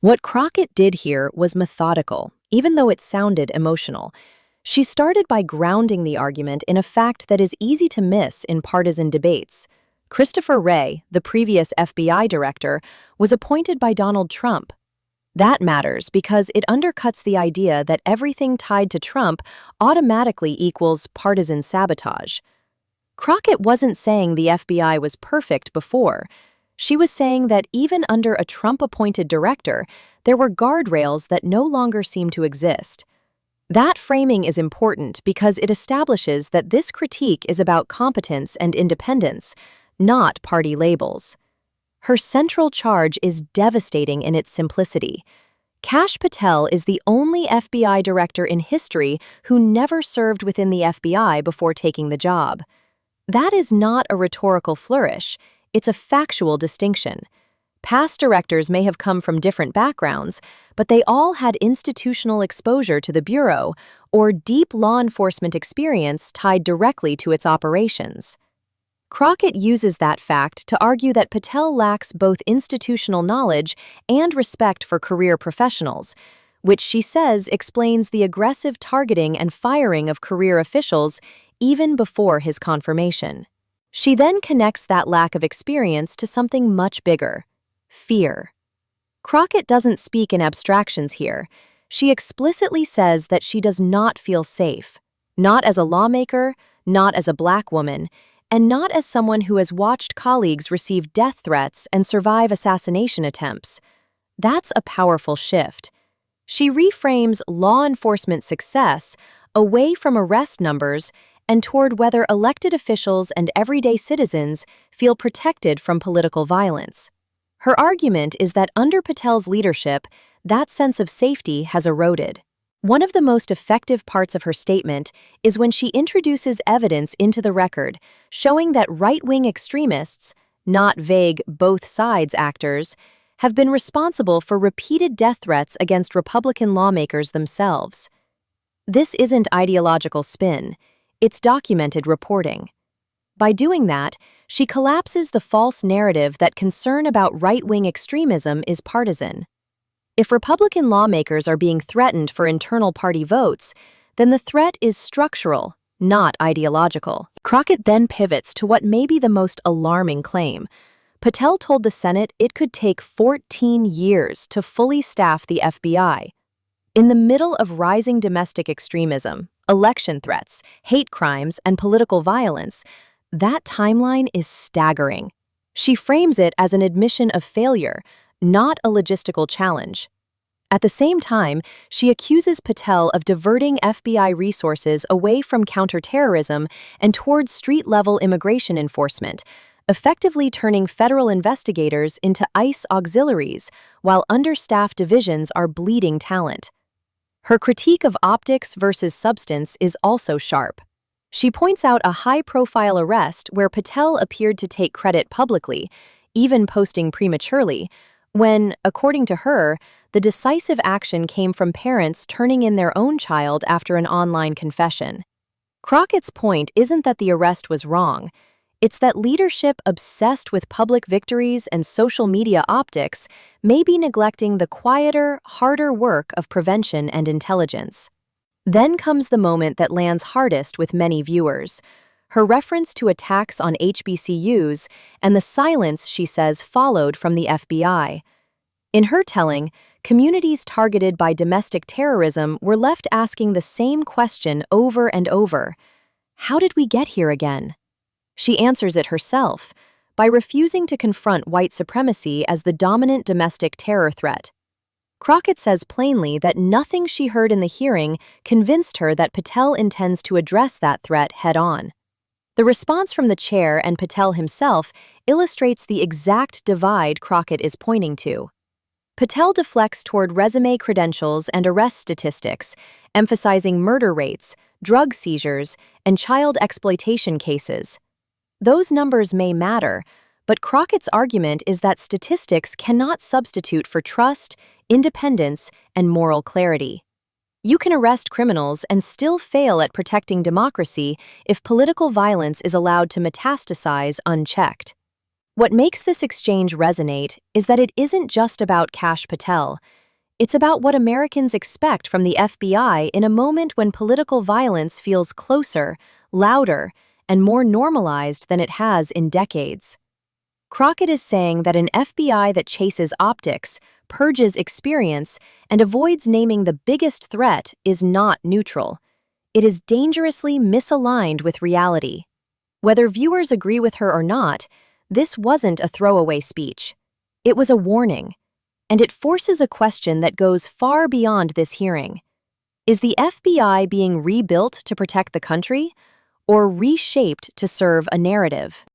What Crockett did here was methodical, even though it sounded emotional. She started by grounding the argument in a fact that is easy to miss in partisan debates. Christopher Wray, the previous FBI director, was appointed by Donald Trump. That matters because it undercuts the idea that everything tied to Trump automatically equals partisan sabotage. Crockett wasn't saying the FBI was perfect before. She was saying that even under a Trump-appointed director, there were guardrails that no longer seem to exist. That framing is important because it establishes that this critique is about competence and independence, not party labels. Her central charge is devastating in its simplicity. Kash Patel is the only FBI director in history who never served within the FBI before taking the job. That is not a rhetorical flourish, it's a factual distinction. Past directors may have come from different backgrounds, but they all had institutional exposure to the Bureau or deep law enforcement experience tied directly to its operations. Crockett uses that fact to argue that Patel lacks both institutional knowledge and respect for career professionals, which she says explains the aggressive targeting and firing of career officials even before his confirmation. She then connects that lack of experience to something much bigger: fear. Crockett doesn't speak in abstractions here. She explicitly says that she does not feel safe, not as a lawmaker, not as a Black woman, and not as someone who has watched colleagues receive death threats and survive assassination attempts. That's a powerful shift. She reframes law enforcement success away from arrest numbers and toward whether elected officials and everyday citizens feel protected from political violence. Her argument is that under Patel's leadership, that sense of safety has eroded. One of the most effective parts of her statement is when she introduces evidence into the record showing that right-wing extremists, not vague both sides actors, have been responsible for repeated death threats against Republican lawmakers themselves. This isn't ideological spin, it's documented reporting. By doing that, she collapses the false narrative that concern about right-wing extremism is partisan. If Republican lawmakers are being threatened for internal party votes, then the threat is structural, not ideological. Crockett then pivots to what may be the most alarming claim. Patel told the Senate it could take 14 years to fully staff the FBI. In the middle of rising domestic extremism, election threats, hate crimes, and political violence, that timeline is staggering. She frames it as an admission of failure, not a logistical challenge. At the same time, she accuses Patel of diverting FBI resources away from counterterrorism and towards street-level immigration enforcement, effectively turning federal investigators into ICE auxiliaries while understaffed divisions are bleeding talent. Her critique of optics versus substance is also sharp. She points out a high-profile arrest where Patel appeared to take credit publicly, even posting prematurely, when, according to her, the decisive action came from parents turning in their own child after an online confession. Crockett's point isn't that the arrest was wrong. It's that leadership obsessed with public victories and social media optics may be neglecting the quieter, harder work of prevention and intelligence. Then comes the moment that lands hardest with many viewers: her reference to attacks on HBCUs and the silence she says followed from the FBI. In her telling, communities targeted by domestic terrorism were left asking the same question over and over: how did we get here again? She answers it herself, by refusing to confront white supremacy as the dominant domestic terror threat. Crockett says plainly that nothing she heard in the hearing convinced her that Patel intends to address that threat head-on. The response from the chair and Patel himself illustrates the exact divide Crockett is pointing to. Patel deflects toward resume credentials and arrest statistics, emphasizing murder rates, drug seizures, and child exploitation cases. Those numbers may matter, but Crockett's argument is that statistics cannot substitute for trust, independence, and moral clarity. You can arrest criminals and still fail at protecting democracy if political violence is allowed to metastasize unchecked. What makes this exchange resonate is that it isn't just about Kash Patel. It's about what Americans expect from the FBI in a moment when political violence feels closer, louder, and more normalized than it has in decades. Crockett is saying that an FBI that chases optics, purges experience, and avoids naming the biggest threat is not neutral. It is dangerously misaligned with reality. Whether viewers agree with her or not, this wasn't a throwaway speech. It was a warning, and it forces a question that goes far beyond this hearing. Is the FBI being rebuilt to protect the country, or reshaped to serve a narrative?